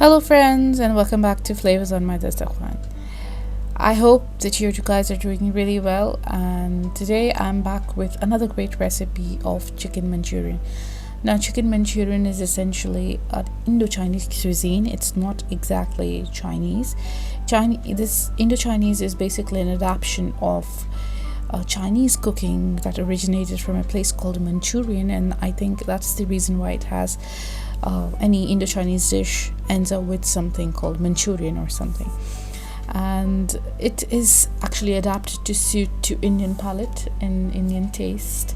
Hello friends, and welcome back to Flavors on My Dastakhan. I hope that you guys are doing really well, and today I'm back with another great recipe of chicken Manchurian. Now chicken Manchurian is essentially an Indo-Chinese cuisine. It's not exactly Chinese. This Indo-Chinese is basically an adaptation of Chinese cooking that originated from a place called Manchurian, and I think that's the reason why it has any Indo-Chinese dish ends up with something called Manchurian or something, and it is actually adapted to suit to Indian palate and Indian taste,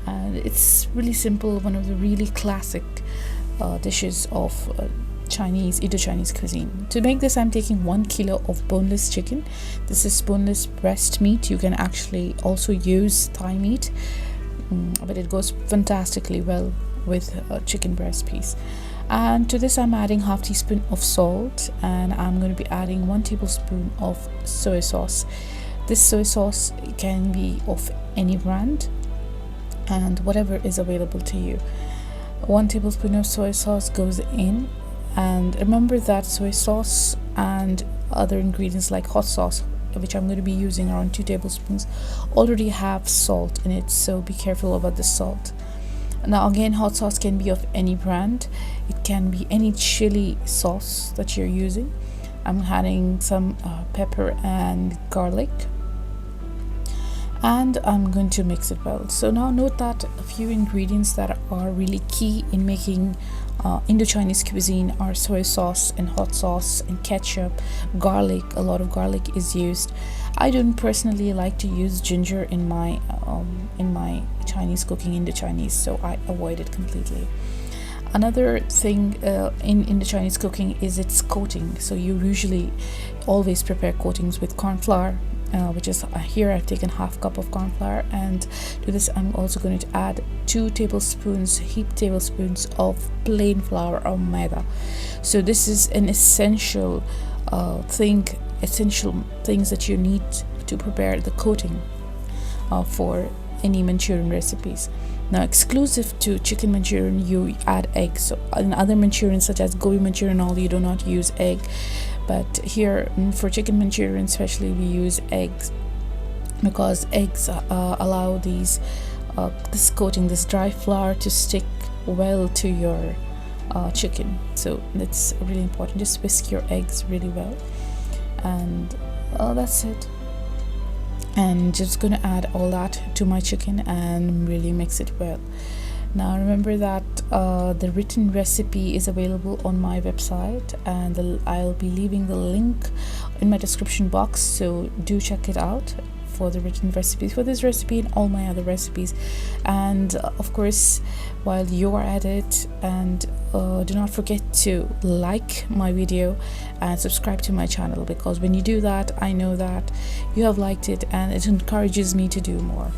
and it's really simple, one of the really classic dishes of Indo-Chinese cuisine. To make this, I'm taking 1 kilo of boneless chicken. This is boneless breast meat. You can actually also use thigh meat, but it goes fantastically well with a chicken breast piece. And to this I'm adding half teaspoon of salt, and I'm going to be adding 1 tablespoon of soy sauce. This soy sauce can be of any brand and whatever is available to you. 1 tablespoon of soy sauce goes in, and remember that soy sauce and other ingredients like hot sauce, which I'm going to be using around 2 tablespoons, already have salt in it, so be careful about the salt. Now again, hot sauce can be of any brand. It can be any chili sauce that you're using. I'm adding some pepper and garlic, and I'm going to mix it well. So now note that a few ingredients that are really key in making Indo-Chinese cuisine are soy sauce and hot sauce and ketchup, garlic. A lot of garlic is used. I don't personally like to use ginger in my Chinese cooking, Indo-Chinese, so I avoid it completely. Another thing in Indo-Chinese cooking is its coating. So you usually always prepare coatings with cornflour, which is here I've taken half cup of cornflour, and to this I'm also going to add 2 heaped tablespoons of plain flour or maida. So this is an essential things that you need to prepare the coating for any Manchurian recipes. Now exclusive to chicken Manchurian, you add eggs. So in other Manchurians such as gobi Manchurian, all you do not use egg, but here for chicken Manchurian especially we use eggs, because eggs allow this coating, this dry flour, to stick well to your chicken. So that's really important. Just whisk your eggs really well, and that's it. And just gonna add all that to my chicken and really mix it well. Now remember that the written recipe is available on my website, and I'll be leaving the link in my description box, so do check it out for the written recipes for this recipe and all my other recipes. And of course, while you are at it, and do not forget to like my video and subscribe to my channel, because when you do that, I know that you have liked it and it encourages me to do more.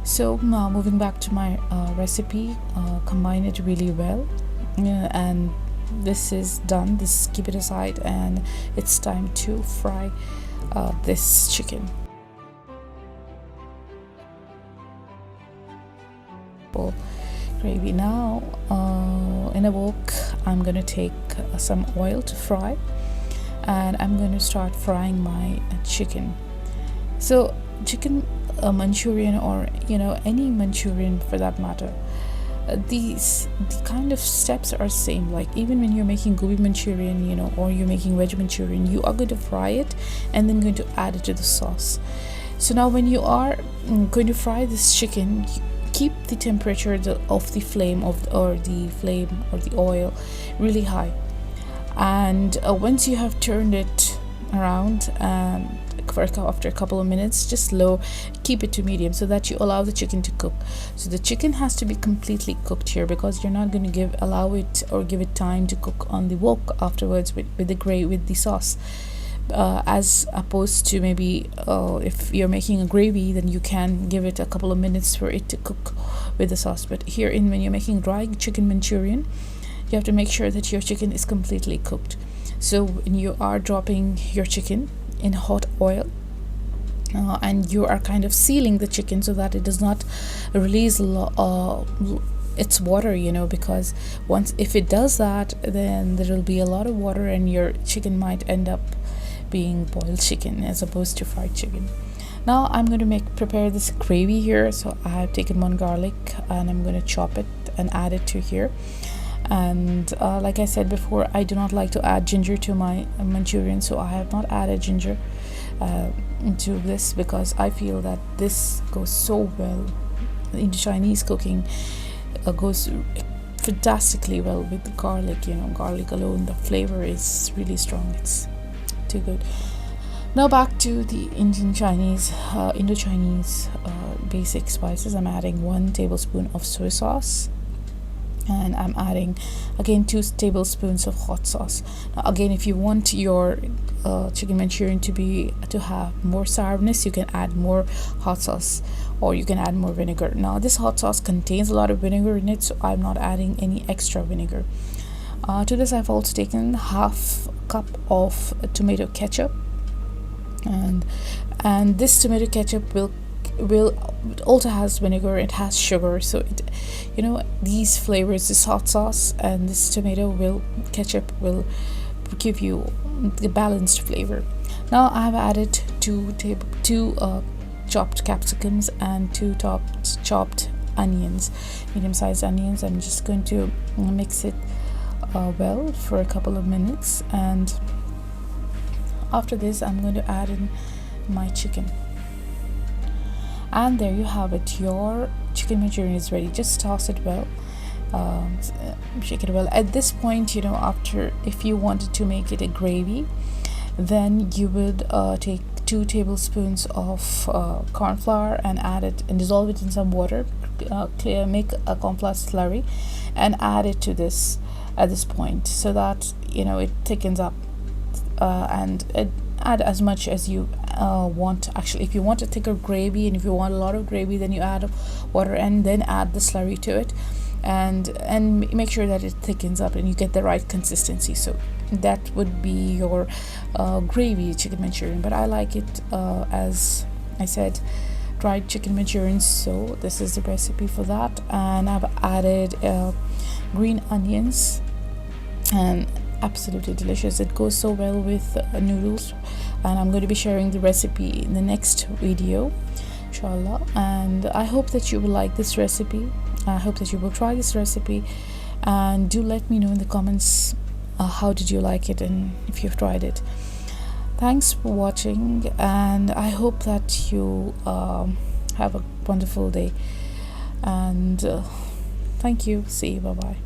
So now moving back to my recipe, combine it really well, and this is done. Keep it aside, and it's time to fry this chicken. Gravy. Now in a wok I'm going to take some oil to fry, and I'm going to start frying my chicken. So chicken Manchurian, or any Manchurian for that matter, the kind of steps are same. Like even when you're making gobi Manchurian, or you're making veg Manchurian, you are going to fry it and then going to add it to the sauce. So now when you are going to fry this chicken, keep the temperature of the flame or the oil really high, and once you have turned it around after a couple of minutes, just keep it to medium, so that you allow the chicken to cook. So the chicken has to be completely cooked here, because you're not going to allow it or give it time to cook on the wok afterwards with the sauce. As opposed to maybe if you're making a gravy, then you can give it a couple of minutes for it to cook with the sauce. But here when you're making dry chicken Manchurian, you have to make sure that your chicken is completely cooked. So when you are dropping your chicken in hot oil, and you are kind of sealing the chicken so that it does not release its water, because once if it does that, then there will be a lot of water and your chicken might end up being boiled chicken as opposed to fried chicken. Now I'm going to prepare this gravy here. So I have taken one garlic and I'm going to chop it and add it to here. And like I said before, I do not like to add ginger to my Manchurian, so I have not added ginger to this because I feel that this goes so well into Chinese cooking. Goes fantastically well with the garlic. Garlic alone, the flavor is really strong. It's too good. Now back to the Indo-Chinese basic spices. I'm adding 1 tablespoon of soy sauce, and I'm adding again 2 tablespoons of hot sauce. Now again, if you want your chicken Manchurian to have more sourness, you can add more hot sauce or you can add more vinegar. Now this hot sauce contains a lot of vinegar in it, so I'm not adding any extra vinegar. To this I've also taken half cup of tomato ketchup, and this tomato ketchup will it also has vinegar, it has sugar, so these flavors, this hot sauce and this ketchup will give you the balanced flavor. Now I have added two chopped capsicums and 2 chopped onions, medium-sized onions. I'm just going to mix it well for a couple of minutes, and after this I'm going to add in my chicken. And there you have it, your chicken Manchurian is ready. Just toss it well, shake it well. At this point, after, if you wanted to make it a gravy, then you would take 2 tablespoons of cornflour and add it and dissolve it in some water, make a cornflour slurry and add it to this at this point, so that it thickens up, and add as much as you want. Actually, if you want a thicker gravy and if you want a lot of gravy, then you add water and then add the slurry to it, and make sure that it thickens up and you get the right consistency. So that would be your gravy chicken Manchurian. But I like it as I said, dried chicken Manchurian, so this is the recipe for that. And I've added green onions, and absolutely delicious. It goes so well with noodles, and I'm going to be sharing the recipe in the next video, inshallah. And I hope that you will like this recipe. I hope that you will try this recipe, and do let me know in the comments how did you like it and if you've tried it. Thanks for watching, and I hope that you have a wonderful day, and thank you. See you. Bye bye.